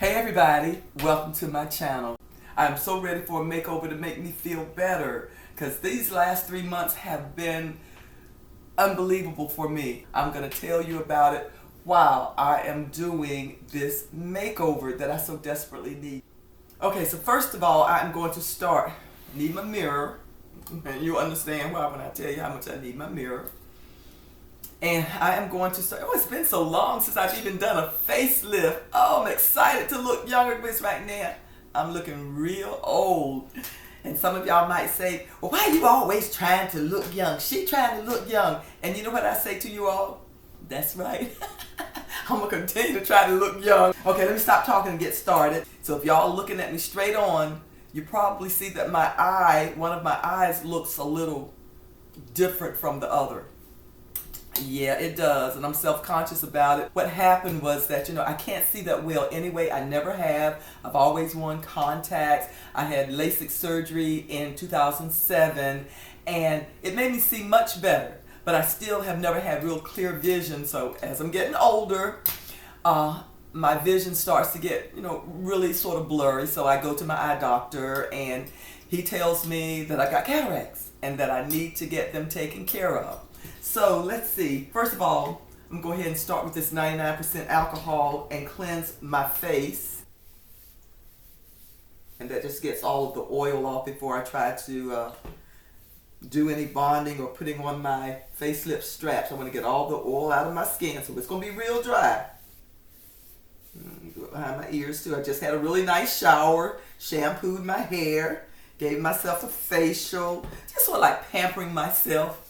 Hey everybody, welcome to my channel. I'm so ready for a makeover to make me feel better because these last 3 months have been unbelievable for me. I'm going to tell you about it while I am doing this makeover that I so desperately need. Okay, so first of all, I'm going to start. Need my mirror, and you'll understand why when I tell you how much I need my mirror. And I am going to start. Oh, it's been so long since I've even done a facelift. Oh, I'm excited to look younger because right now I'm looking real old. And some of y'all might say, well, why are you always trying to look young? She trying to look young. And you know what I say to you all? That's right. I'm going to continue to try to look young. Okay, let me stop talking and get started. So if y'all are looking at me straight on, you probably see that my eye, one of my eyes looks a little different from the other. Yeah, it does, and I'm self-conscious about it. What happened was that, I can't see that well anyway. I never have. I've always worn contacts. I had LASIK surgery in 2007, and it made me see much better. But I still have never had real clear vision, so as I'm getting older, my vision starts to get, really sort of blurry. So I go to my eye doctor, and he tells me that I got cataracts and that I need to get them taken care of. So let's see. First of all, I'm going to go ahead and start with this 99% alcohol and cleanse my face. And that just gets all of the oil off before I try to do any bonding or putting on my facelift straps. I want to get all the oil out of my skin, so it's going to be real dry. Do it behind my ears too. I just had a really nice shower, shampooed my hair, gave myself a facial, just sort of like pampering myself.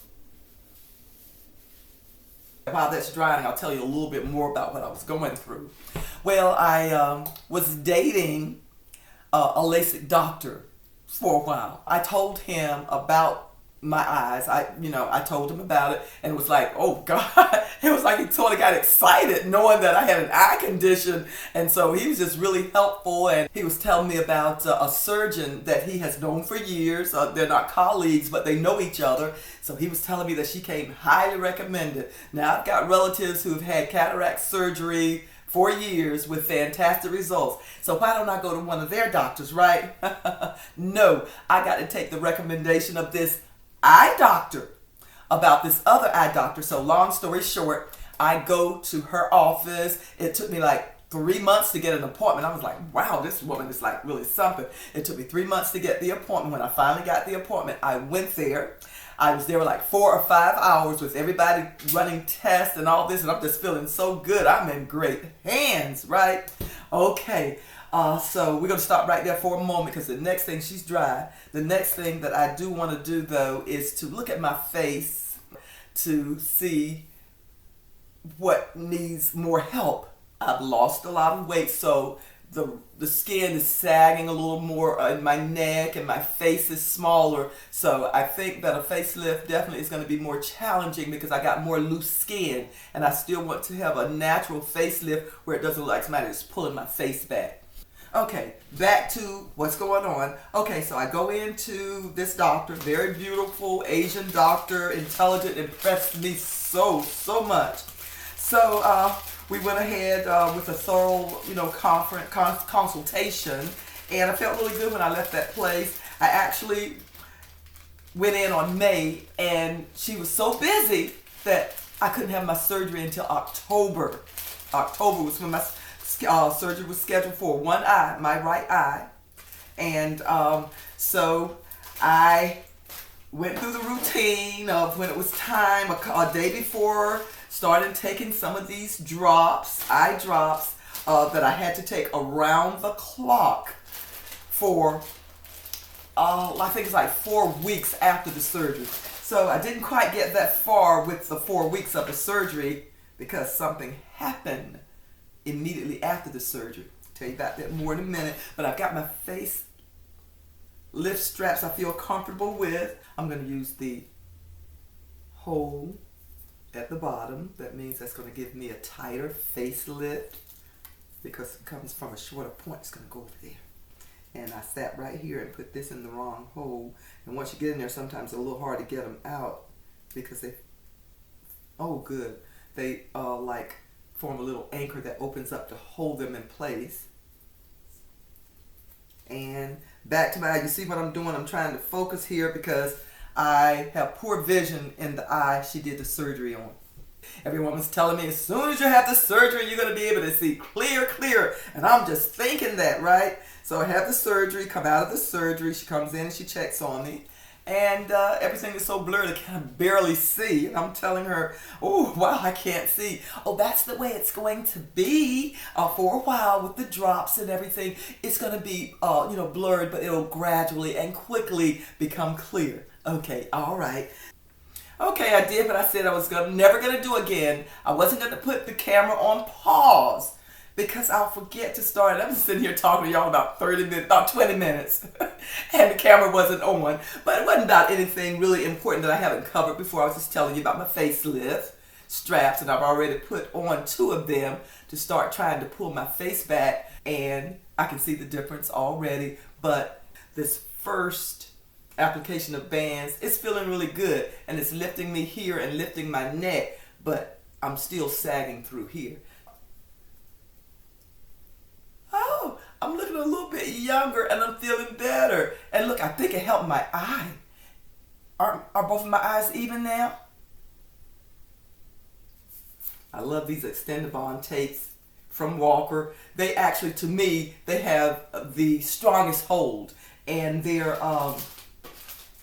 While that's drying, I'll tell you a little bit more about what I was going through. Well, I was dating a LASIK doctor for a while. I told him about my eyes. I told him about it, and it was like, oh God, it was like he sort of got excited knowing that I had an eye condition, and so he was just really helpful, and he was telling me about a surgeon that he has known for years. They're not colleagues, but they know each other, so he was telling me that she came highly recommended. Now, I've got relatives who've had cataract surgery for years with fantastic results. So why don't I go to one of their doctors, right? No, I got to take the recommendation of this eye doctor about this other eye doctor. So long story short, I go to her office. It took me like 3 months to get an appointment. I was like, wow, this woman is like really something. It took me 3 months to get the appointment. When I finally got the appointment, I went there. I was there like 4 or 5 hours with everybody running tests and all this, and I'm just feeling so good. I'm in great hands, right? Okay. So we're going to stop right there for a moment because the next thing, she's dry. The next thing that I do want to do, though, is to look at my face to see what needs more help. I've lost a lot of weight, so the skin is sagging a little more in my neck, and my face is smaller. So I think that a facelift definitely is going to be more challenging because I got more loose skin, and I still want to have a natural facelift where it doesn't look like somebody is pulling my face back. Okay, back to what's going on. Okay, so I go into this doctor, very beautiful Asian doctor, intelligent, impressed me so much. So we went ahead with a thorough, consultation, and I felt really good when I left that place. I actually went in on May, and she was so busy that I couldn't have my surgery until October. October was when my surgery was scheduled for one eye, my right eye. And so I went through the routine of when it was time, a day before, started taking some of these drops, eye drops, that I had to take around the clock for, I think it's like 4 weeks after the surgery. So I didn't quite get that far with the 4 weeks of the surgery because something happened immediately after the surgery. I'll tell you about that more in a minute. But I've got my face lift straps I feel comfortable with. I'm going to use the hole at the bottom. That means that's going to give me a tighter facelift because it comes from a shorter point. It's going to go over there. And I sat right here and put this in the wrong hole. And once you get in there, sometimes it's a little hard to get them out because they, oh good, they like form a little anchor that opens up to hold them in place. And back to my eye. You see what I'm doing? I'm trying to focus here because I have poor vision in the eye she did the surgery on. Everyone was telling me as soon as you have the surgery, you're going to be able to see clear. And I'm just thinking that, right? So I have the surgery, come out of the surgery. She comes in and she checks on me. And everything is so blurred I can barely see. And I'm telling her, oh, wow, I can't see. Oh, that's the way it's going to be for a while with the drops and everything. It's going to be, blurred, but it'll gradually and quickly become clear. Okay, all right. Okay, I did what I said I was never going to do again. I wasn't going to put the camera on pause because I'll forget to start. I'm just sitting here talking to y'all about 30 minutes, about 20 minutes, and the camera wasn't on. But it wasn't about anything really important that I haven't covered before. I was just telling you about my facelift straps, and I've already put on 2 of them to start trying to pull my face back, and I can see the difference already. But this first application of bands, it's feeling really good, and it's lifting me here and lifting my neck, but I'm still sagging through here. Oh, I'm looking a little bit younger and I'm feeling better. And look, I think it helped my eye. Are both of my eyes even now? I love these Extended-Bond tapes from Walker. They actually, to me, they have the strongest hold, and their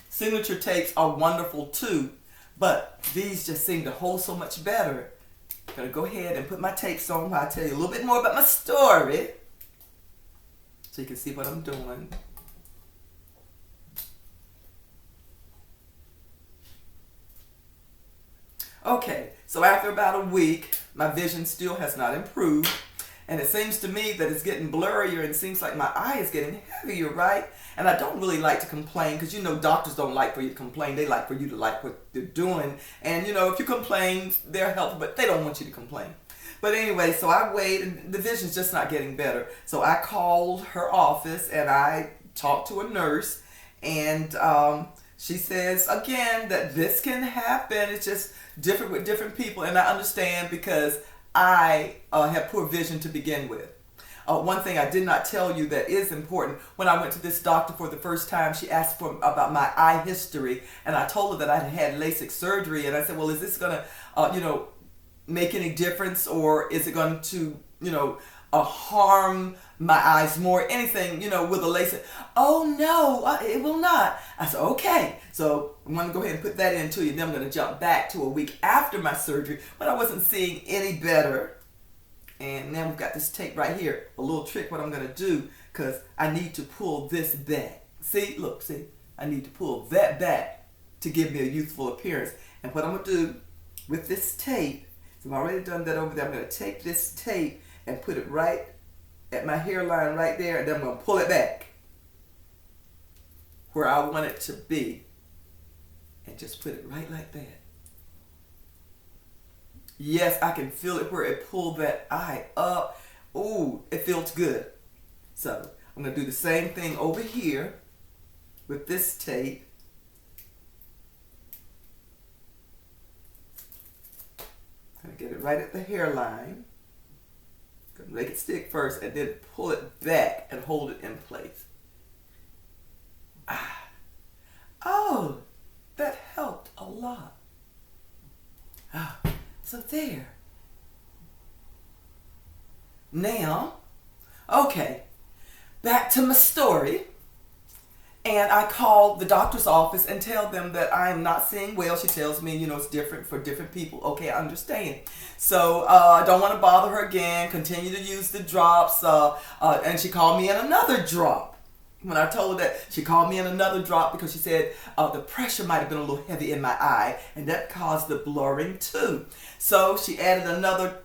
signature tapes are wonderful too, but these just seem to hold so much better. I'm gonna go ahead and put my tapes on while I tell you a little bit more about my story so you can see what I'm doing. Okay, so after about a week, my vision still has not improved, and it seems to me that it's getting blurrier, and it seems like my eye is getting heavier, right? And I don't really like to complain, because doctors don't like for you to complain. They like for you to like what they're doing. And if you complain, they're helpful, but they don't want you to complain. But anyway, so I wait, and the vision's just not getting better. So I called her office, and I talked to a nurse, and she says, again, that this can happen. It's just different with different people, and I understand because I have poor vision to begin with. One thing I did not tell you that is important, when I went to this doctor for the first time, she asked about my eye history, and I told her that I had had LASIK surgery, and I said, well, is this going to, make any difference, or is it going to, harm my eyes more, anything, with a LASIK? Oh, no, it will not. I said, okay. So I'm going to go ahead and put that into you. Then I'm going to jump back to a week after my surgery when I wasn't seeing any better. And now we've got this tape right here. A little trick what I'm going to do, because I need to pull this back. See, look, see, I need to pull that back to give me a youthful appearance. And what I'm going to do with this tape, so I've already done that over there, I'm going to take this tape and put it right at my hairline right there, and then I'm going to pull it back where I want it to be. And just put it right like that. Yes, I can feel it where it pulled that eye up. Ooh, it feels good. So I'm going to do the same thing over here with this tape. I'm going to get it right at the hairline. Going to make it stick first and then pull it back and hold it in place. Ah. Oh, that helped a lot. Ah. So there. Now, okay, back to my story. And I called the doctor's office and tell them that I am not seeing well. She tells me, it's different for different people. Okay, I understand. So I don't want to bother her again. Continue to use the drops. And she called me in another drop. When I told her that, she called me in another drop because she said the pressure might have been a little heavy in my eye, and that caused the blurring too. So she added another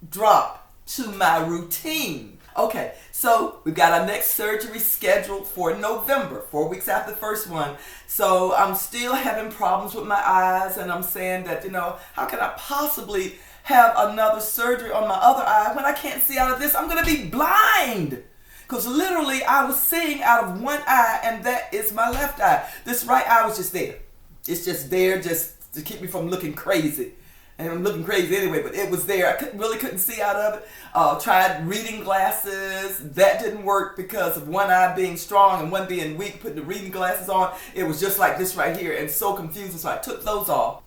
drop to my routine. Okay, so we've got our next surgery scheduled for November, 4 weeks after the first one. So I'm still having problems with my eyes, and I'm saying that, how can I possibly have another surgery on my other eye when I can't see out of this? I'm going to be blind. Because literally I was seeing out of one eye, and that is my left eye. This right eye was just there. It's just there just to keep me from looking crazy. and I'm looking crazy anyway, but it was there. I really couldn't see out of it. Tried reading glasses. That didn't work because of one eye being strong and one being weak. Putting the reading glasses on, it was just like this right here and so confusing. So I took those off.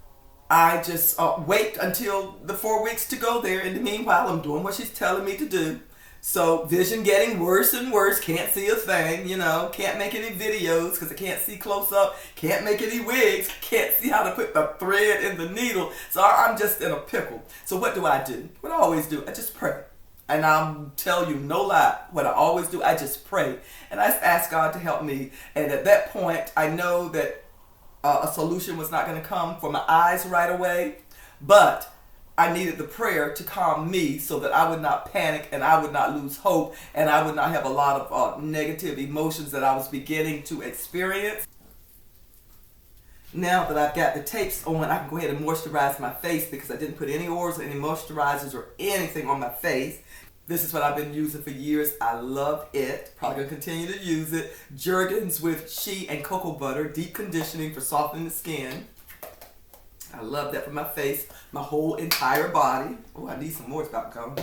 I just wait until the 4 weeks to go there. In the meanwhile, I'm doing what she's telling me to do. So vision getting worse and worse. Can't see a thing, you know. Can't make any videos because I can't see close up. Can't make any wigs. Can't see how to put the thread in the needle. So I'm just in a pickle. So what do? What I always do, I just pray. And I'll tell you, no lie, what I always do, I just pray. And I just ask God to help me. And at that point, I know that a solution was not going to come for my eyes right away. But I needed the prayer to calm me so that I would not panic and I would not lose hope and I would not have a lot of negative emotions that I was beginning to experience. Now that I've got the tapes on, I can go ahead and moisturize my face because I didn't put any oils or any moisturizers or anything on my face. This is what I've been using for years. I love it. Probably going to continue to use it. Jergens with shea and cocoa butter, deep conditioning for softening the skin. I love that for my face, my whole entire body. Oh, I need some more. It's about to come.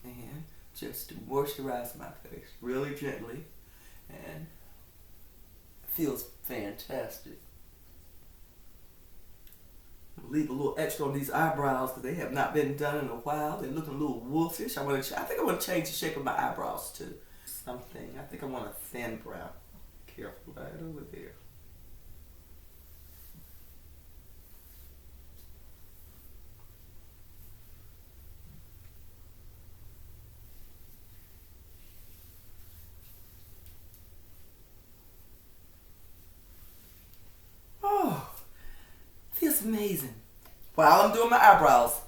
And just to moisturize my face really gently. And it feels fantastic. I'll leave a little extra on these eyebrows because they have not been done in a while. They're looking a little wolfish. I think I want to change the shape of my eyebrows too. I think I want a thin brow. Careful, right over there. Feels amazing. While I'm doing my eyebrows,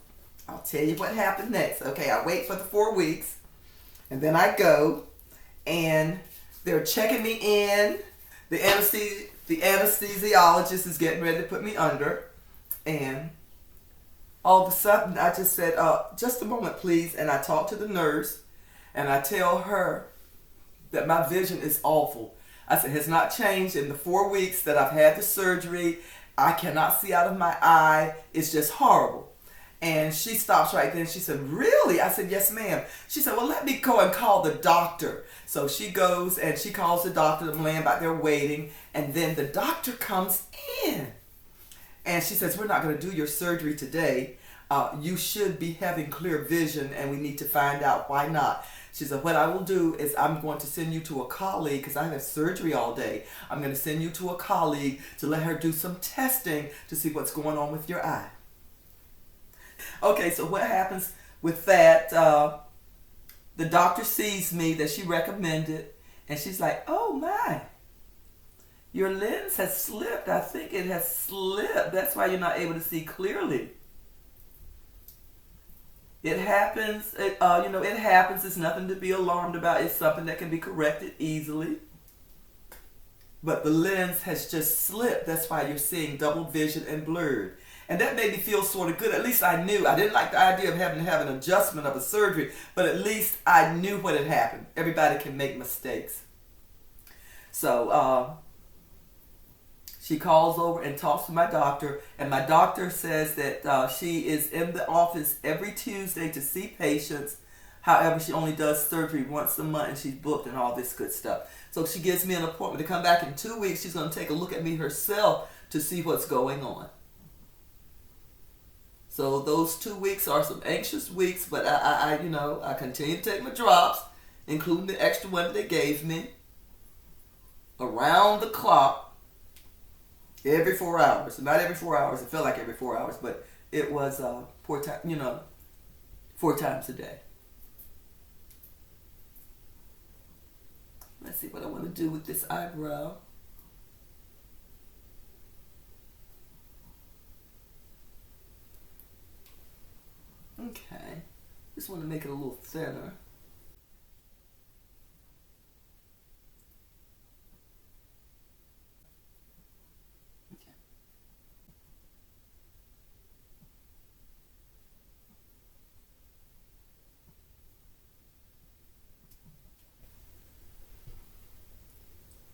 I'll tell you what happened next. Okay, I wait for the 4 weeks, and then I go, and they're checking me in. The anesthesiologist is getting ready to put me under, and all of a sudden, I just said, just a moment, please, and I talk to the nurse, and I tell her that my vision is awful. I said, it has not changed in the 4 weeks that I've had the surgery. I cannot see out of my eye. It's just horrible. And she stops right then. She said, really? I said, yes, ma'am. She said, well, let me go and call the doctor. So she goes and she calls the doctor. I'm laying back there waiting. And then the doctor comes in. And she says, we're not going to do your surgery today. You should be having clear vision, and we need to find out why not. She said, what I will do is I'm going to send you to a colleague because I have surgery all day. I'm going to send you to a colleague to let her do some testing to see what's going on with your eye. Okay, so what happens with that? The doctor sees me that she recommended, and she's like, oh my, your lens has slipped. I think it has slipped. That's why you're not able to see clearly. It happens, it happens. It's nothing to be alarmed about. It's something that can be corrected easily. But the lens has just slipped. That's why you're seeing double vision and blurred. And that made me feel sort of good. At least I knew. I didn't like the idea of having to have an adjustment of a surgery, but at least I knew what had happened. Everybody can make mistakes. So she calls over and talks to my doctor, and my doctor says that she is in the office every Tuesday to see patients. However, she only does surgery once a month, and she's booked and all this good stuff. So she gives me an appointment to come back in 2 weeks. She's going to take a look at me herself to see what's going on. So those 2 weeks are some anxious weeks, but I continue to take my drops, including the extra one that they gave me, around the clock. Every 4 hours. Not every 4 hours. It felt like every 4 hours, but it was 4 times a day. Let's see what I want to do with this eyebrow. Okay. Just want to make it a little thinner.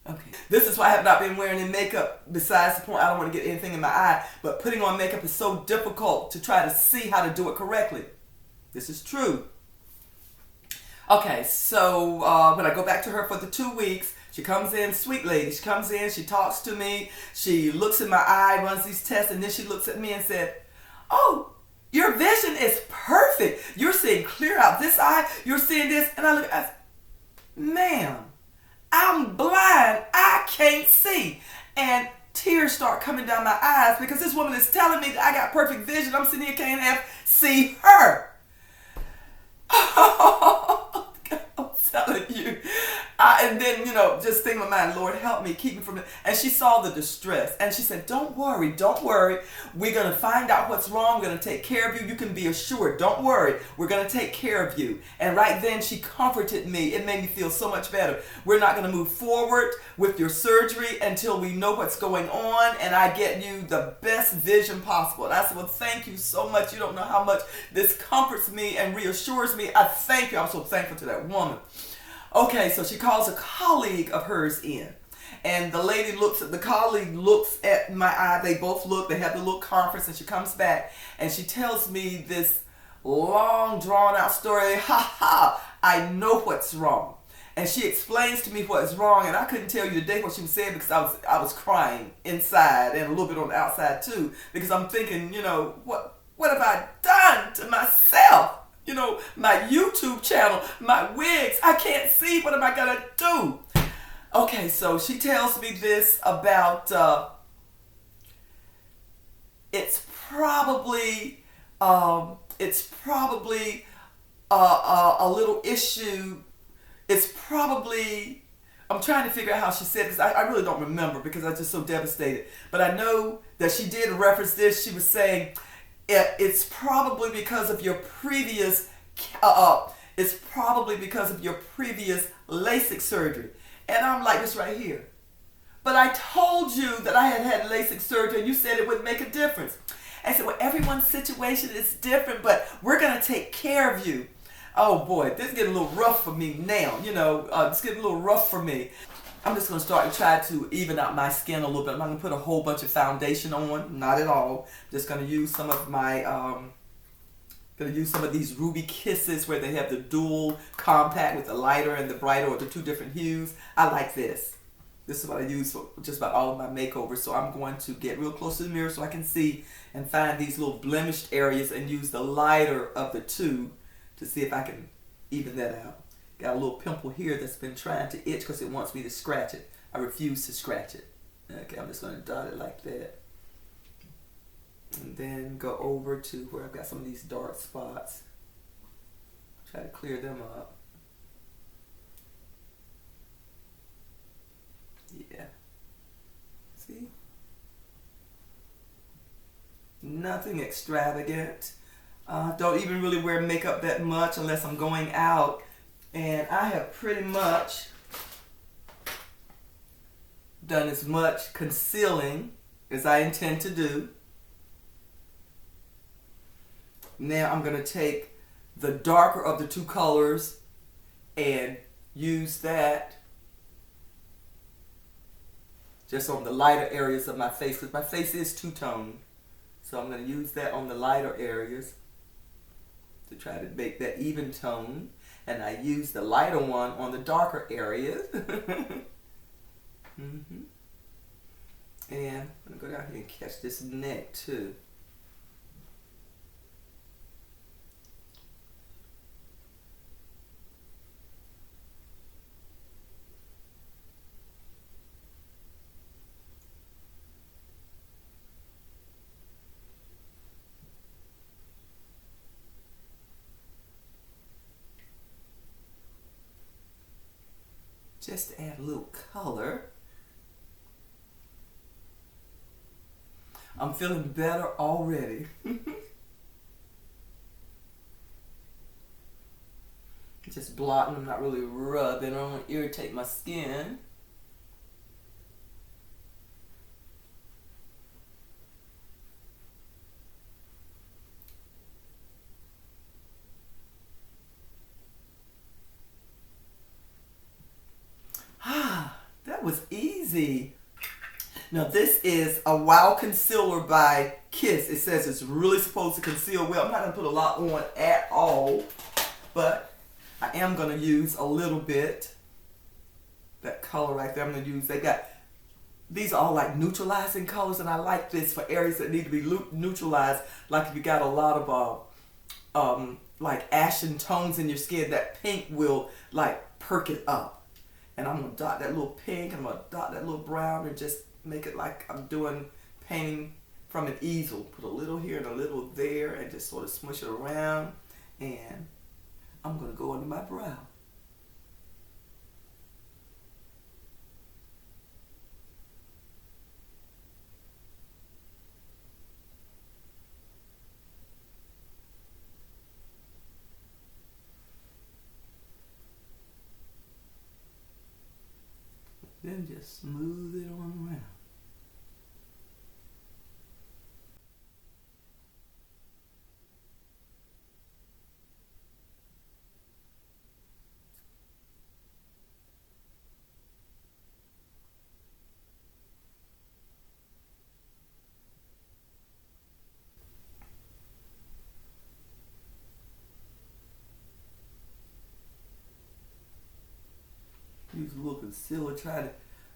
Okay. This is why I have not been wearing any makeup, besides the point I don't want to get anything in my eye. But putting on makeup is so difficult to try to see how to do it correctly. This is true. Okay, so when I go back to her for the 2 weeks, she comes in, sweet lady. She comes in, she talks to me, she looks in my eye, runs these tests, and then she looks at me and said, "Oh, your vision is perfect. You're seeing clear out this eye. You're seeing this." And I look at her, "Ma'am, I'm blind. I can't see." And tears start coming down my eyes because this woman is telling me that I got perfect vision. I'm sitting here, can't see her. I'm telling you. And then, just think in my mind, Lord, help me, keep me from it. And she saw the distress. And she said, don't worry. We're going to find out what's wrong. We're going to take care of you. You can be assured. Don't worry. We're going to take care of you. And right then, she comforted me. It made me feel so much better. We're not going to move forward with your surgery until we know what's going on and I get you the best vision possible. And I said, well, thank you so much. You don't know how much this comforts me and reassures me. I thank you. I'm so thankful to that woman. Okay, so she calls a colleague of hers in. And the colleague looks at my eye. They both look. They have the little conference, and she comes back and she tells me this long, drawn out story. I know what's wrong. And she explains to me what is wrong, and I couldn't tell you today what she was saying because I was crying inside and a little bit on the outside too, because I'm thinking, what have I done to myself? My YouTube channel, my wigs, I can't see. What am I going to do? Okay, so she tells me this about, it's probably a little issue. It's probably, I'm trying to figure out how she said it because I really don't remember because I'm just so devastated. But I know that she did reference this. She was saying, it's probably because of your previous LASIK surgery. And I'm like this right here. But I told you that I had LASIK surgery and you said it wouldn't make a difference. I said, well, everyone's situation is different, but we're going to take care of you. Oh boy, this is getting a little rough for me now. It's getting a little rough for me. I'm just going to start to try to even out my skin a little bit. I'm not going to put a whole bunch of foundation on. Not at all. Just going to use some of my, some of these Ruby Kisses where they have the dual compact with the lighter and the brighter, or the two different hues. I like this. This is what I use for just about all of my makeovers. So I'm going to get real close to the mirror so I can see and find these little blemished areas and use the lighter of the two to see if I can even that out. Got a little pimple here that's been trying to itch because it wants me to scratch it. I refuse to scratch it. Okay, I'm just going to dot it like that. And then go over to where I've got some of these dark spots. Try to clear them up. Yeah. See? Nothing extravagant. Don't even really wear makeup that much unless I'm going out. And I have pretty much done as much concealing as I intend to do. Now I'm going to take the darker of the two colors and use that just on the lighter areas of my face, because my face is two-toned. So I'm going to use that on the lighter areas to try to make that even tone. And I use the lighter one on the darker areas. And I'm going to go down here and catch this neck too. Just to add a little color. I'm feeling better already. Just blotting, I'm not really rubbing. I don't want to irritate my skin. That was easy. easy. Now this is a Wow Concealer by Kiss. It says it's really supposed to conceal well. I'm not going to put a lot on at all, but I am going to use a little bit. That color right there I'm going to use. These are all like neutralizing colors, and I like this for areas that need to be neutralized. Like if you got a lot of like ashen tones in your skin, that pink will like perk it up. And I'm going to dot that little pink, and I'm going to dot that little brown, and just make it like I'm doing painting from an easel. Put a little here and a little there, and just sort of smush it around. And I'm going to go under my brow. Then just smooth it on around. Use a little concealer, I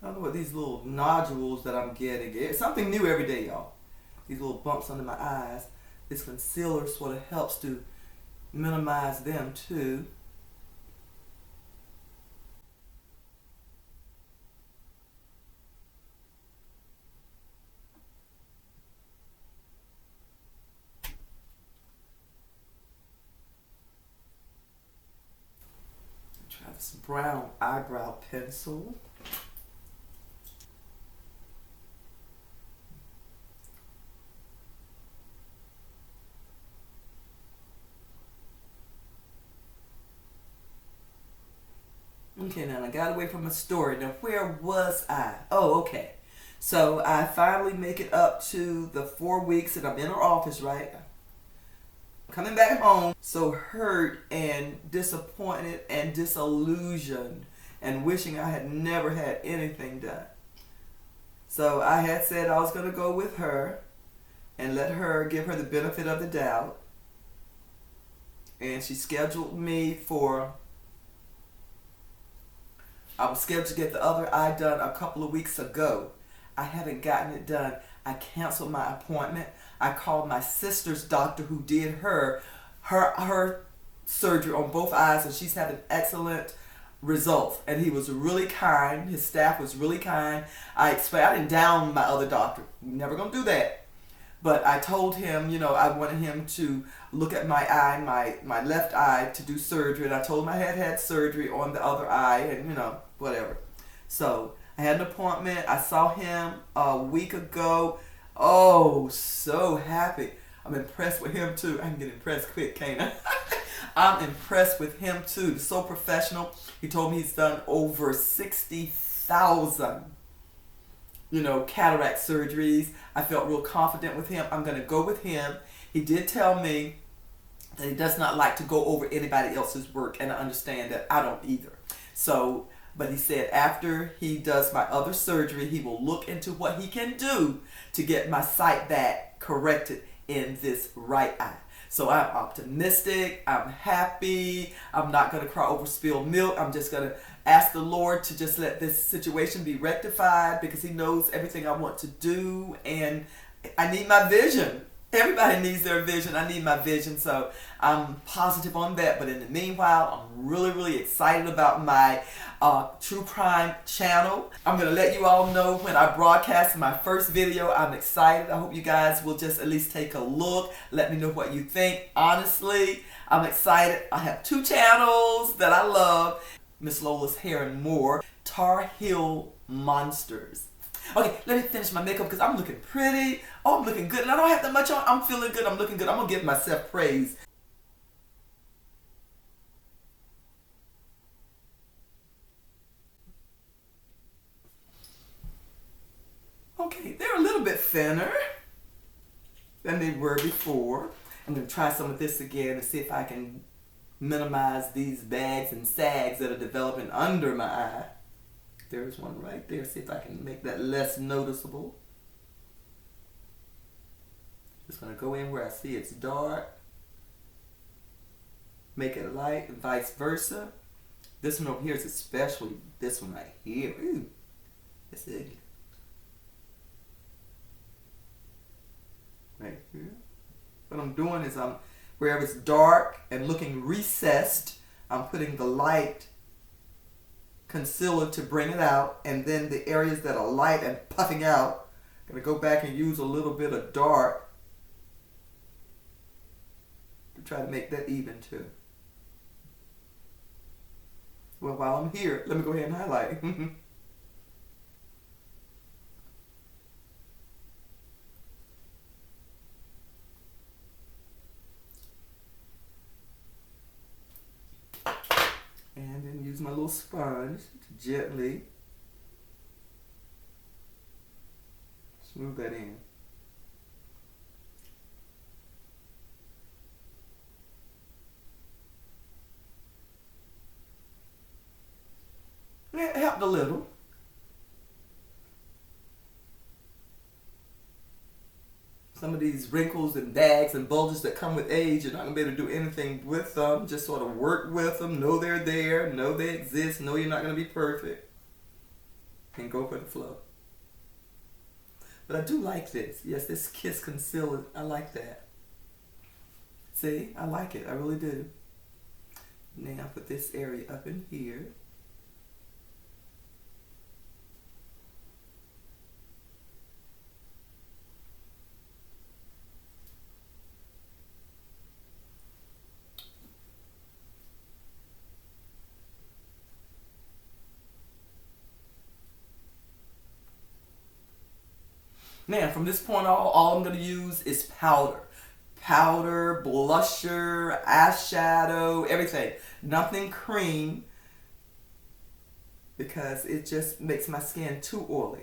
don't know what these little nodules that I'm getting. It's something new every day, y'all. These little bumps under my eyes. This concealer sort of helps to minimize them too. Try this brown eyebrow pencil. Okay, now I got away from my story. Now, where was I? Oh, okay. So I finally make it up to the 4 weeks that I'm in her office, right? Coming back home, so hurt and disappointed and disillusioned and wishing I had never had anything done. So I had said I was going to go with her and let her, give her the benefit of the doubt. And she scheduled me for, I was scheduled to get the other eye done a couple of weeks ago. I haven't gotten it done. I canceled my appointment. I called my sister's doctor who did her surgery on both eyes, and she's having excellent results. And he was really kind. His staff was really kind. I didn't down my other doctor. Never gonna do that. But I told him, you know, I wanted him to look at my eye, my left eye, to do surgery. And I told him I had had surgery on the other eye, and, you know, whatever. So I had an appointment. I saw him a week ago. Oh, so happy. I'm impressed with him too. I can get impressed quick, can't I? I'm impressed with him too. He's so professional. He told me he's done over 60,000, you know, cataract surgeries. I felt real confident with him. I'm going to go with him. He did tell me that he does not like to go over anybody else's work, and I understand that. I don't either. So, but he said after he does my other surgery, he will look into what he can do to get my sight back corrected in this right eye. So I'm optimistic. I'm happy. I'm not going to cry over spilled milk. I'm just going to ask the Lord to just let this situation be rectified, because he knows everything I want to do, and I need my vision. Everybody needs their vision. I need my vision, so I'm positive on that. But in the meanwhile, I'm really, really excited about my true crime channel. I'm going to let you all know when I broadcast my first video. I'm excited. I hope you guys will just at least take a look. Let me know what you think. Honestly, I'm excited. I have 2 channels that I love. Miss Lola's Hair and More. Tar Heel Monsters. Okay, let me finish my makeup because I'm looking pretty. Oh, I'm looking good. And I don't have that much on. I'm feeling good. I'm looking good. I'm going to give myself praise. Okay, they're a little bit thinner than they were before. I'm going to try some of this again and see if I can minimize these bags and sags that are developing under my eye. There's one right there. See if I can make that less noticeable. Just going to go in where I see it's dark. Make it light and vice versa. This one over here is especially this one right here. Ooh, that's it. Right here. What I'm doing is wherever it's dark and looking recessed, I'm putting the light concealer to bring it out, and then the areas that are light and puffing out, I'm going to go back and use a little bit of dark to try to make that even too. Well, while I'm here, let me go ahead and highlight. And then use my little sponge to gently smooth that in. It helped a little. Some of these wrinkles and bags and bulges that come with age, you're not going to be able to do anything with them. Just sort of work with them. Know they're there. Know they exist. Know you're not going to be perfect. And go for the flow. But I do like this. Yes, this Kiss Concealer. I like that. See? I like it. I really do. Now put this area up in here. Now, from this point on, all I'm going to use is powder. Powder, blusher, eyeshadow, everything. Nothing cream, because it just makes my skin too oily.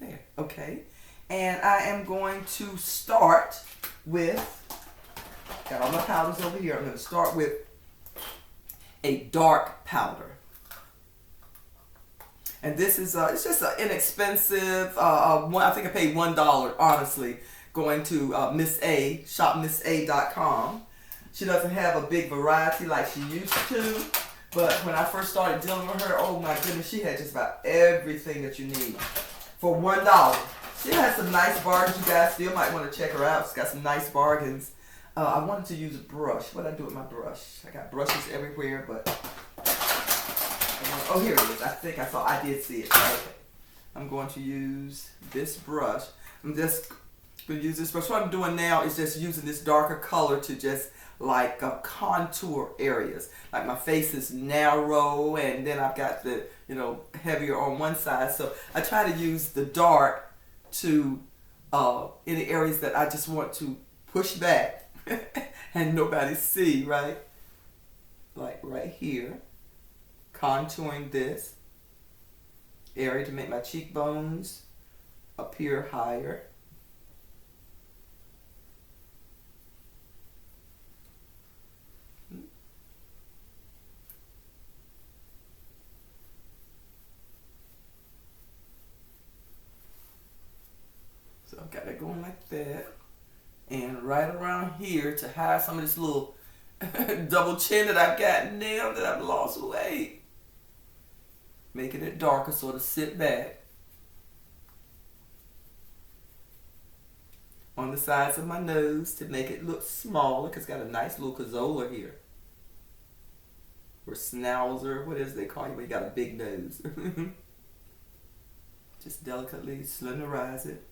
There, okay. And I am going to start with, got all my powders over here, I'm going to start with a dark powder. And this is, it's just an inexpensive, I think I paid $1, honestly, going to Miss A, shopmissa.com. She doesn't have a big variety like she used to, but when I first started dealing with her, oh my goodness, she had just about everything that you need for $1. She has some nice bargains. You guys still might want to check her out. She's got some nice bargains. I wanted to use a brush. What did I do with my brush? I got brushes everywhere, but oh, here it is. I did see it. Okay. I'm going to use this brush. I'm just going to use this brush. What I'm doing now is just using this darker color to just like contour areas. Like my face is narrow, and then I've got the, heavier on one side. So I try to use the dark to in the areas that I just want to push back and nobody see, right? Like right here. Contouring this area to make my cheekbones appear higher. So I've got it going like that. And right around here to hide some of this little double chin that I've got now that I've lost weight. Making it darker, sort of sit back. On the sides of my nose to make it look smaller, because it's got a nice little cazola here. Or schnauzer, what is they call you when you got a big nose? Just delicately slenderize it.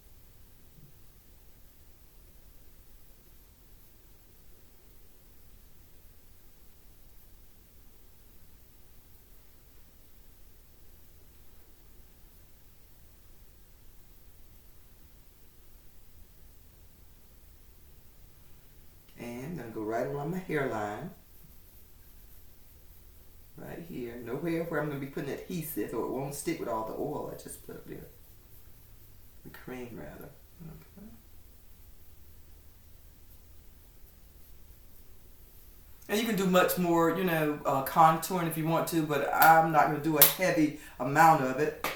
Go right around my hairline. Right here. Nowhere where I'm going to be putting adhesive or it won't stick with all the oil I just put up there. The cream, rather. Okay. And you can do much more, contouring if you want to, but I'm not going to do a heavy amount of it.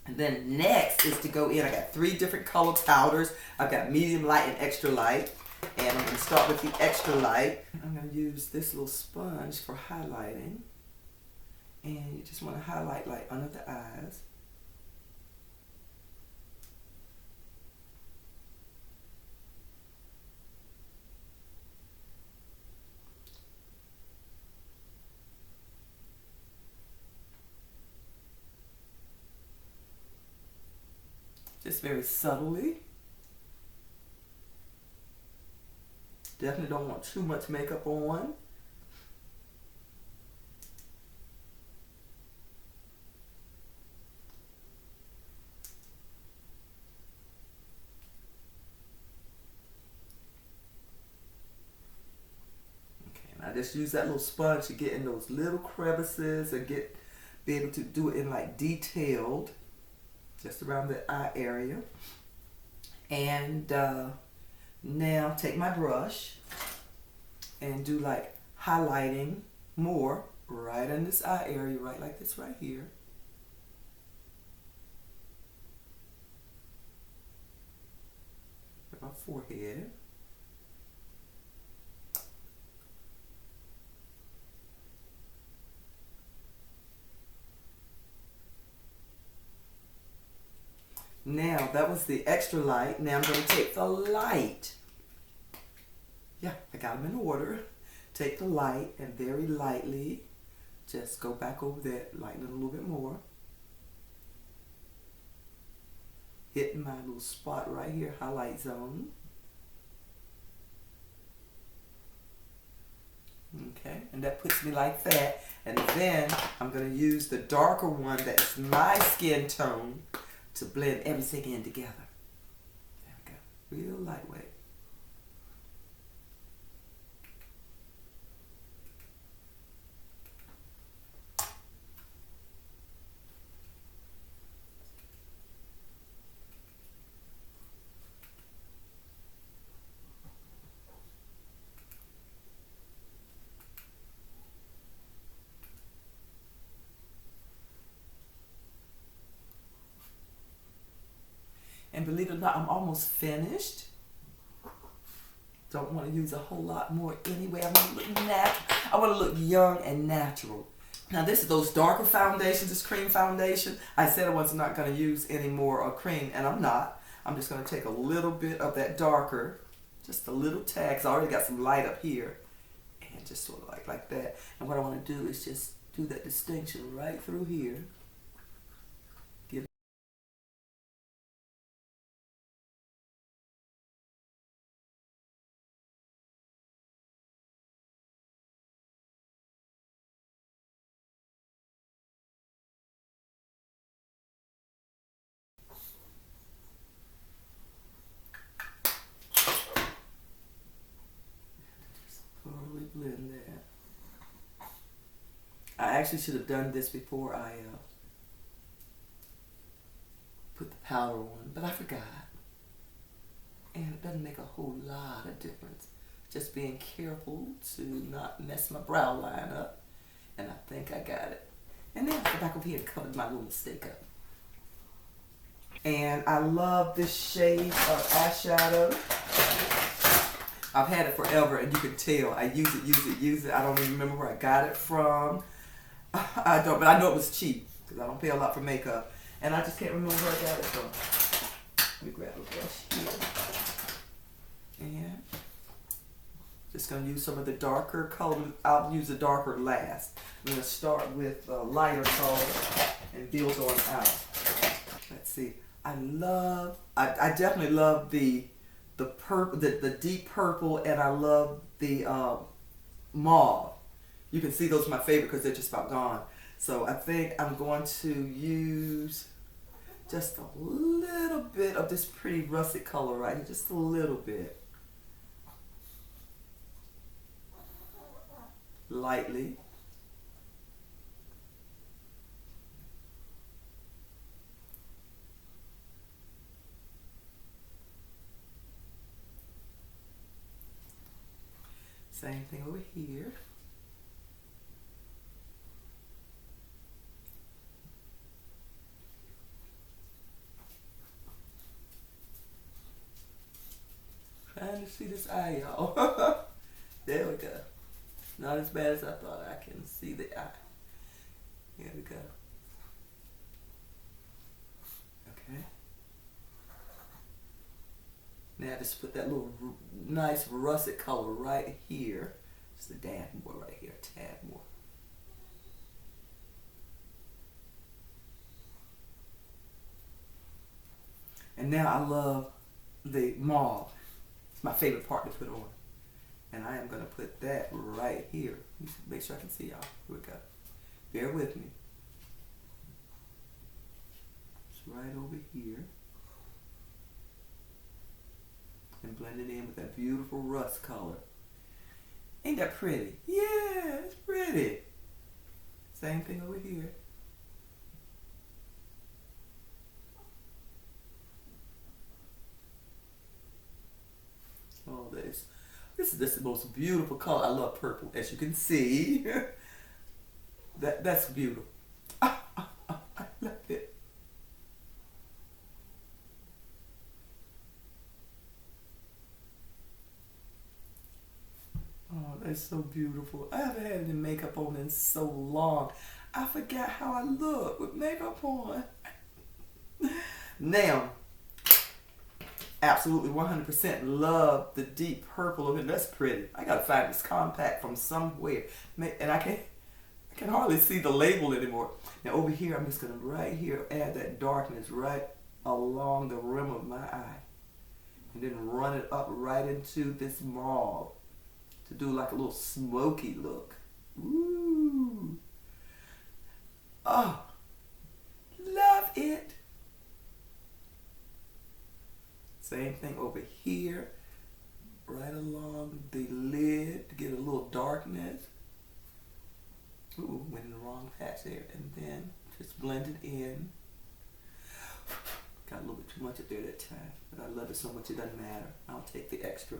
And then next is to go in. I got 3 different color powders. I've got medium light and extra light. And I'm going to start with the extra light. I'm going to use this little sponge for highlighting. And you just want to highlight like under the eyes. Just very subtly. Definitely don't want too much makeup on. Okay, and I just use that little sponge to get in those little crevices and be able to do it in like detailed, just around the eye area. And now take my brush and do like highlighting more right in this eye area, right like this right here. My forehead. Now, that was the extra light. Now I'm going to take the light. Yeah, I got them in order. Take the light and very lightly just go back over that, lighten it a little bit more. Hit my little spot right here, highlight zone. Okay, and that puts me like that. And then I'm going to use the darker one that's my skin tone to blend everything in together. There we go. Real lightweight. And believe it or not, I'm almost finished. Don't want to use a whole lot more anyway. I want to look natural. I want to look young and natural. Now this is those darker foundations, this cream foundation. I said I was not going to use any more cream, and I'm not. I'm just going to take a little bit of that darker, just a little tad, because I already got some light up here, and just sort of like that. And what I want to do is just do that distinction right through here. Totally blend that. I actually should have done this before I put the powder on, but I forgot. And it doesn't make a whole lot of difference. Just being careful to not mess my brow line up. And I think I got it. And then I'll go back over here and cover my little mistake up. And I love this shade of eyeshadow. I've had it forever, and you can tell. I use it. I don't even remember where I got it from. I don't, but I know it was cheap because I don't pay a lot for makeup. And I just can't remember where I got it from. Let me grab a brush here. And just going to use some of the darker color. I'll use the darker last. I'm going to start with lighter color and build on out. Let's see. I definitely love the purple, the deep purple, and I love the mauve. You can see those are my favorite because they're just about gone. So I think I'm going to use just a little bit of this pretty russet color right here, just a little bit. Lightly. Same thing over here. Trying to see this eye, y'all. There we go. Not as bad as I thought. I can see the eye. Here we go. Okay. Now just put that little nice russet color right here. Just a dab more right here, a tad more. And now I love the mauve. It's my favorite part to put on. And I am going to put that right here. Let me make sure I can see y'all. Here we go. Bear with me. It's right over here. And blend it in with that beautiful rust color. Ain't that pretty? Yeah, it's pretty. Same thing over here. Oh, this is just the most beautiful color. I love purple, as you can see. That's beautiful. I love it. Oh, that's so beautiful. I haven't had any makeup on in so long. I forgot how I look with makeup on. Now, absolutely 100% love the deep purple of it. That's pretty. I gotta find this compact from somewhere. And I can hardly see the label anymore. Now over here, I'm just gonna right here add that darkness right along the rim of my eye. And then run it up right into this mauve to do like a little smoky look. Ooh. Oh, love it. Same thing over here, right along the lid to get a little darkness. Ooh, went in the wrong patch there. And then just blend it in. Got a little bit too much up there that time, but I love it so much it doesn't matter. I'll take the extra.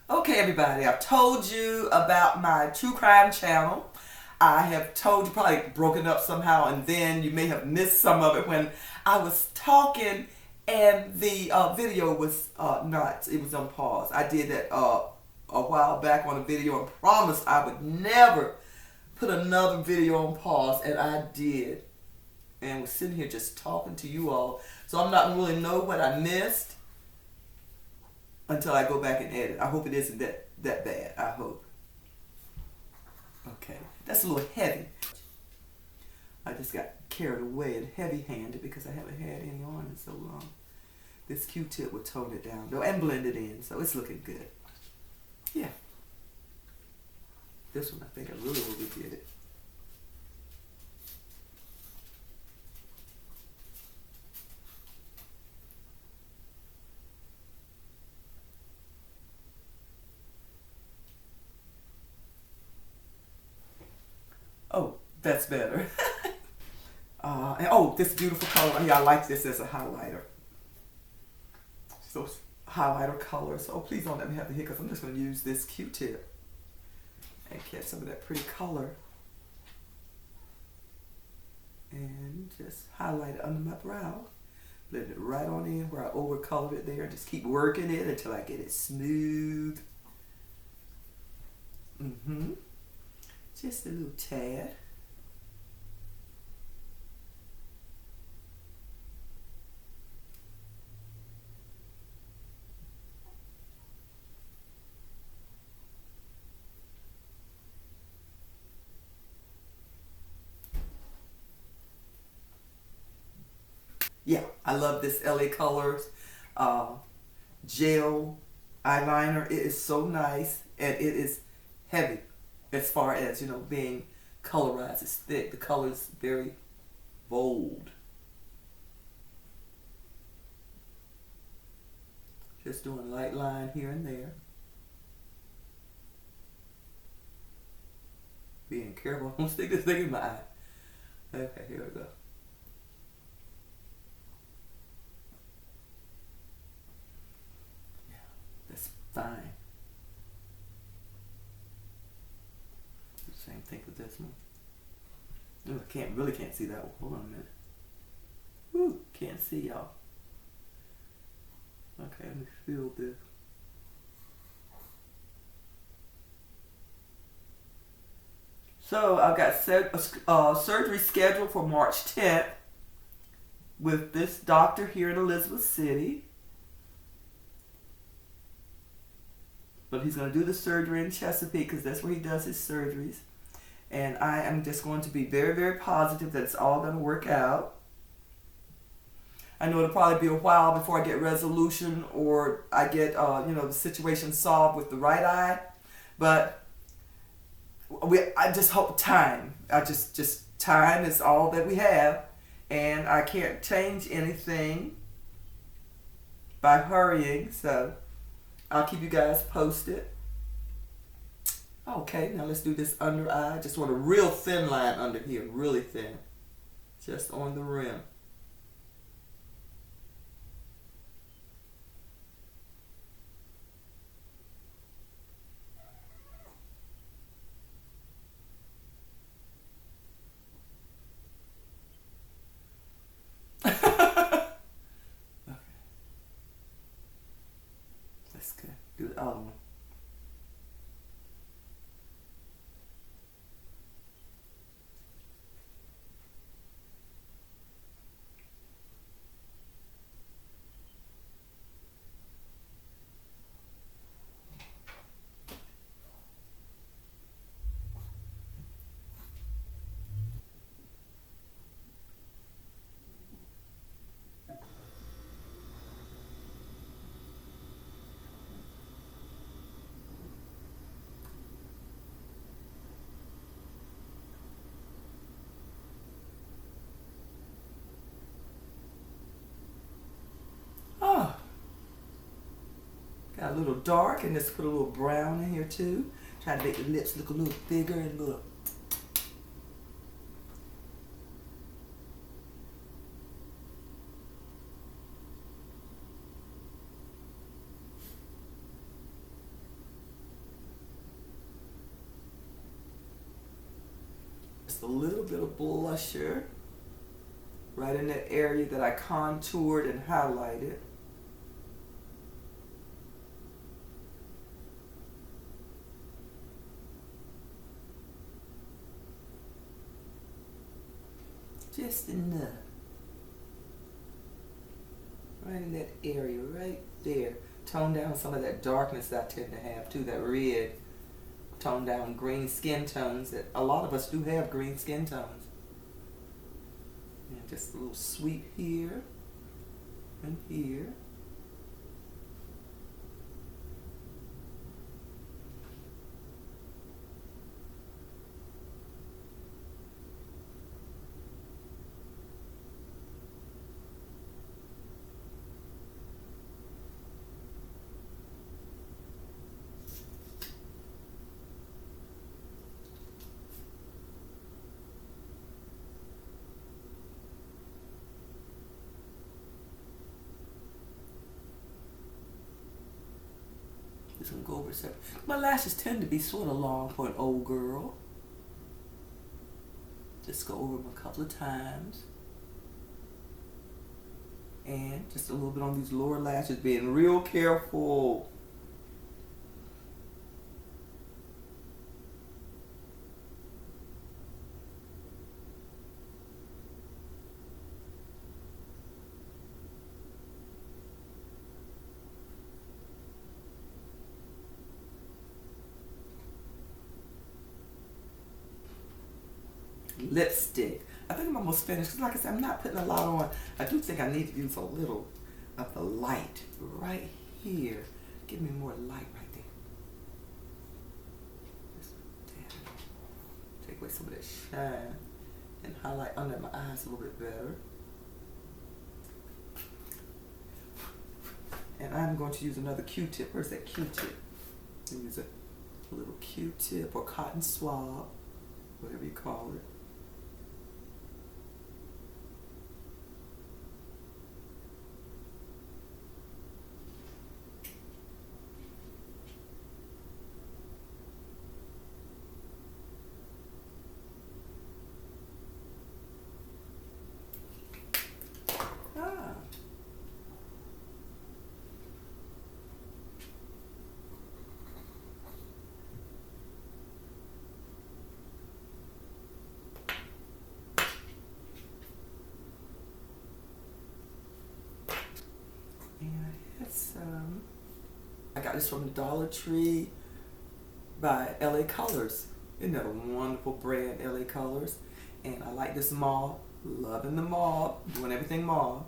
Okay, everybody, I've told you about my true crime channel. I have told you, probably broken up somehow, and then you may have missed some of it when I was talking and the video was it was on pause. I did that a while back on a video and promised I would never put another video on pause, and I did. And was sitting here just talking to you all, so I'm not really know what I missed until I go back and edit. I hope it isn't that bad. I hope. Okay, that's a little heavy. I just got carried away and heavy-handed because I haven't had any on in so long. This Q-tip will tone it down though and blend it in, so it's looking good. Yeah. This one I think I really overdid it. Oh, that's better. And oh, this beautiful color. Yeah, I like this as a highlighter. So highlighter color. So please don't let me have the hiccups. I'm just going to use this Q-tip and catch some of that pretty color. And just highlight it under my brow. Let it right on in where I overcolor it there. Just keep working it until I get it smooth. Just a little tad. Yeah, I love this LA Colors gel eyeliner. It is so nice, and it is heavy as far as, you know, being colorized. It's thick. The color is very bold. Just doing a light line here and there. Being careful. Don't stick this thing in my eye. Okay, here we go. think of this one. Ooh, I can't see that one. Hold on a minute. Woo, can't see y'all. Okay, let me feel this. So I've got surgery scheduled for March 10th with this doctor here in Elizabeth City. But he's going to do the surgery in Chesapeake because that's where he does his surgeries. And I am just going to be very, very positive that it's all going to work out. I know it'll probably be a while before I get resolution or I get, the situation solved with the right eye. But I just hope time. Just time is all that we have. And I can't change anything by hurrying. So I'll keep you guys posted. Okay, now let's do this under eye. Just want a real thin line under here, really thin. Just on the rim. Okay. That's good. Do the other one. Oh, got a little dark, and let's put a little brown in here too. Try to make the lips look a little bigger and a little. Just a little bit of blusher right in that area that I contoured and highlighted. Just enough. Right in that area, right there. Tone down some of that darkness that I tend to have too, that red. Tone down green skin tones that a lot of us do have green skin tones. And just a little sweep here and here. Just gonna go over some. My lashes tend to be sort of long for an old girl. Just go over them a couple of times. And just a little bit on these lower lashes, being real careful. Lipstick. I think I'm almost finished because, like I said, I'm not putting a lot on. I do think I need to use a little of the light right here. Give me more light right there. Just take away some of that shine and highlight under my eyes a little bit better. And I'm going to use another Q-tip. Where's that Q-tip? Use a little Q-tip or cotton swab, whatever you call it. That's, I got this from the Dollar Tree by LA Colors. Isn't that a wonderful brand, LA Colors? And I like this mauve. Loving the mauve. Doing everything mauve.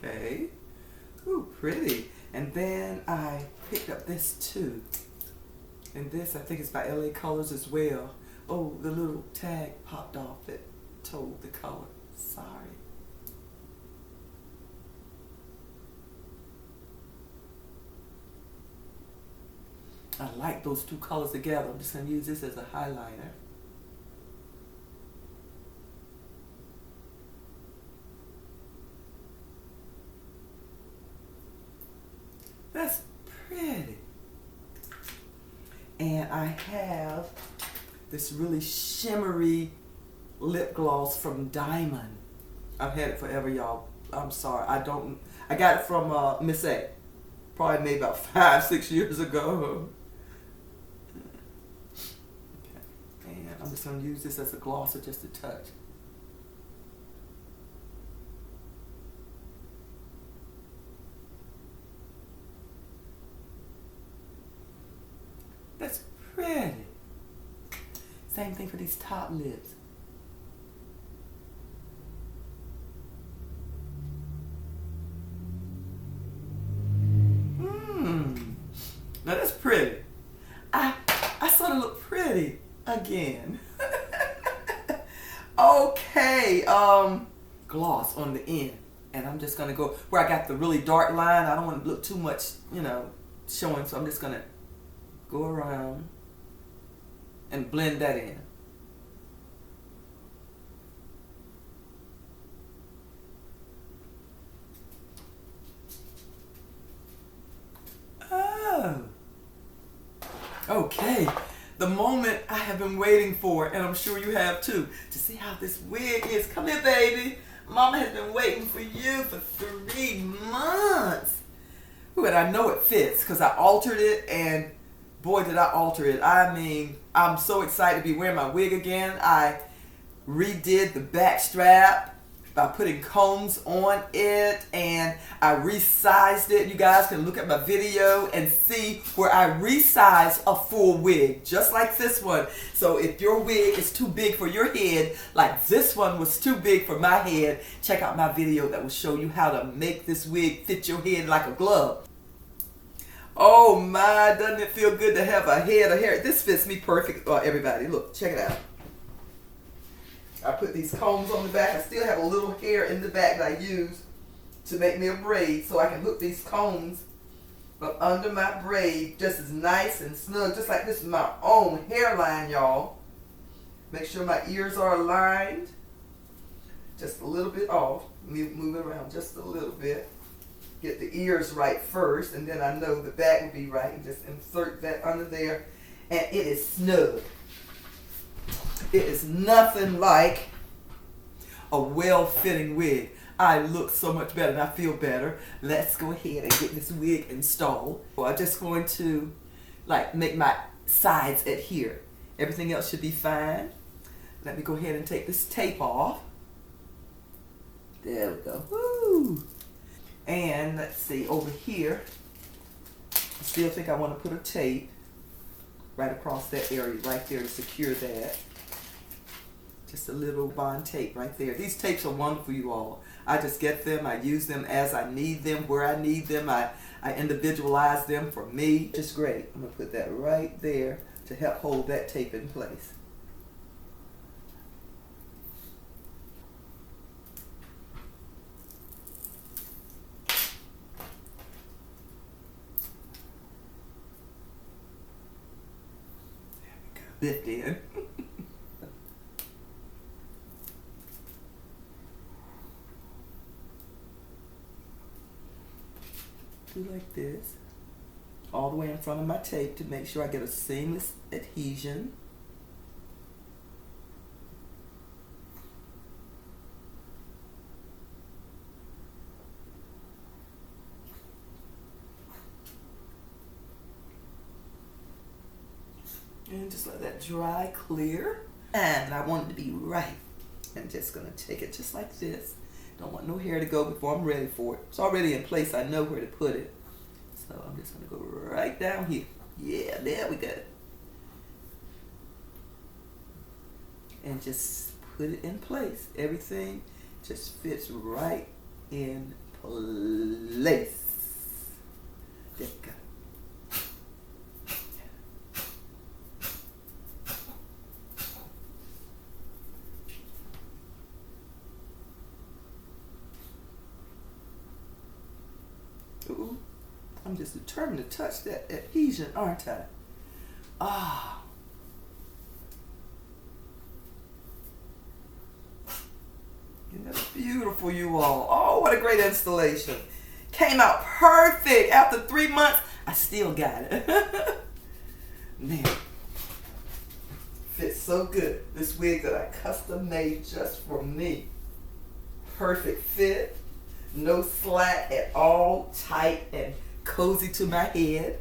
Okay. Ooh, pretty. And then I picked up this too. And this, I think it's by LA Colors as well. Oh, the little tag popped off that told the color. Sorry. I like those two colors together. I'm just going to use this as a highlighter. That's pretty. And I have this really shimmery lip gloss from Diamond. I've had it forever, y'all. I'm sorry. I got it from Miss A. Probably made about 5-6 years ago. Okay. And I'm just going to use this as a glosser just a touch. That's pretty. Same thing for these top lips. Now that's pretty. I sort of look pretty again. Okay, gloss on the end. And I'm just gonna go where I got the really dark line. I don't want to look too much, showing, so I'm just gonna go around and blend that in. Oh. Okay. The moment I have been waiting for, and I'm sure you have too, to see how this wig is. Come here, baby. Mama has been waiting for you for 3 months. Ooh, and I know it fits because I altered it, and boy, did I alter it. I mean, I'm so excited to be wearing my wig again. I redid the back strap by putting combs on it, and I resized it. You guys can look at my video and see where I resized a full wig, just like this one. So if your wig is too big for your head, like this one was too big for my head, check out my video that will show you how to make this wig fit your head like a glove. Oh my, doesn't it feel good to have a head of hair? This fits me perfect. Everybody, look, check it out. I put these combs on the back. I still have a little hair in the back that I use to make me a braid, so I can hook these combs up under my braid just as nice and snug, just like this is my own hairline, y'all. Make sure my ears are aligned. Just a little bit off. Move it around just a little bit. Get the ears right first, and then I know the back will be right. And just insert that under there, and it is snug. It is nothing like a well-fitting wig. I look so much better and I feel better. Let's go ahead and get this wig installed. Well, I'm just going to make my sides adhere. Everything else should be fine. Let me go ahead and take this tape off. There we go. Woo! And let's see, over here, I still think I want to put a tape right across that area right there to secure that. Just a little bond tape right there. These tapes are wonderful, you all. I just get them. I use them as I need them, where I need them. I individualize them for me. Just great. I'm going to put that right there to help hold that tape in place. There we go. Lift in. do like this, all the way in front of my tape to make sure I get a seamless adhesion. And just let that dry clear. And I want it to be right. I'm just gonna take it just like this. Don't want no hair to go before I'm ready for it. It's already in place. I know where to put it. So I'm just gonna go right down here. Yeah, there we go. And just put it in place. Everything just fits right in place. There we go. Ooh, I'm just determined to touch that adhesion, aren't I? Ah. Isn't that beautiful, you all? Oh, what a great installation. Came out perfect. After 3 months, I still got it. Man, fits so good. This wig that I custom made just for me. Perfect fit. No slack at all, tight and cozy to my head.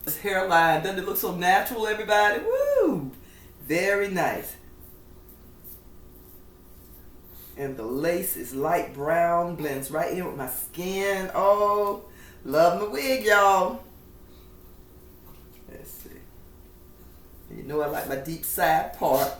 This hairline, doesn't it look so natural, everybody? Woo! Very nice. And the lace is light brown, blends right in with my skin. Oh, love my wig, y'all. Let's see. You know I like my deep side part.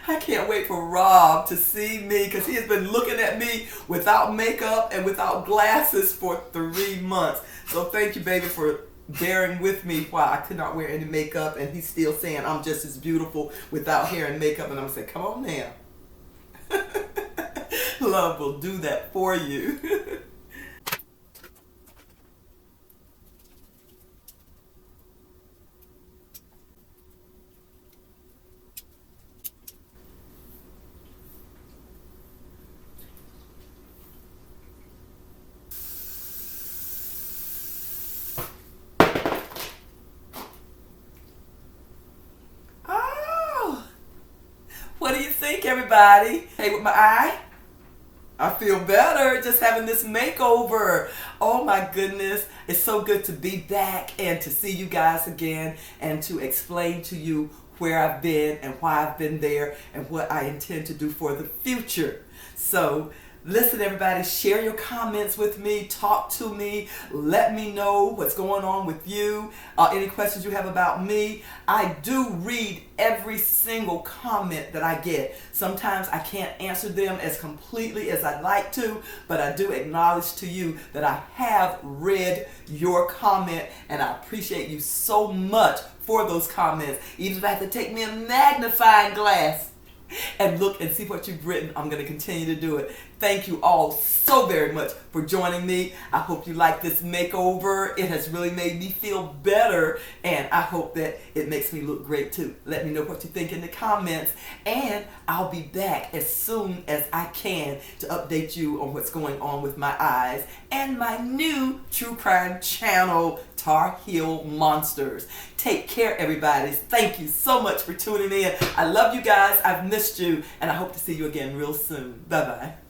I can't wait for Rob to see me because he has been looking at me without makeup and without glasses for 3 months. So thank you, baby, for bearing with me while I could not wear any makeup, and he's still saying I'm just as beautiful without hair and makeup, and I'm saying, come on now. Love will do that for you. What do you think, everybody? Hey, with my eye? I feel better just having this makeover. Oh my goodness. It's so good to be back and to see you guys again and to explain to you where I've been and why I've been there and what I intend to do for the future. So listen, everybody, share your comments with me, talk to me, let me know what's going on with you, any questions you have about me. I do read every single comment that I get. Sometimes I can't answer them as completely as I'd like to, but I do acknowledge to you that I have read your comment, and I appreciate you so much for those comments. Even if I have to take me a magnifying glass and look and see what you've written, I'm going to continue to do it. Thank you all so very much for joining me. I hope you like this makeover. It has really made me feel better, and I hope that it makes me look great too. Let me know what you think in the comments, and I'll be back as soon as I can to update you on what's going on with my eyes and my new true crime channel, Tar Heel Monsters. Take care, everybody. Thank you so much for tuning in. I love you guys. I've missed you, and I hope to see you again real soon. Bye-bye.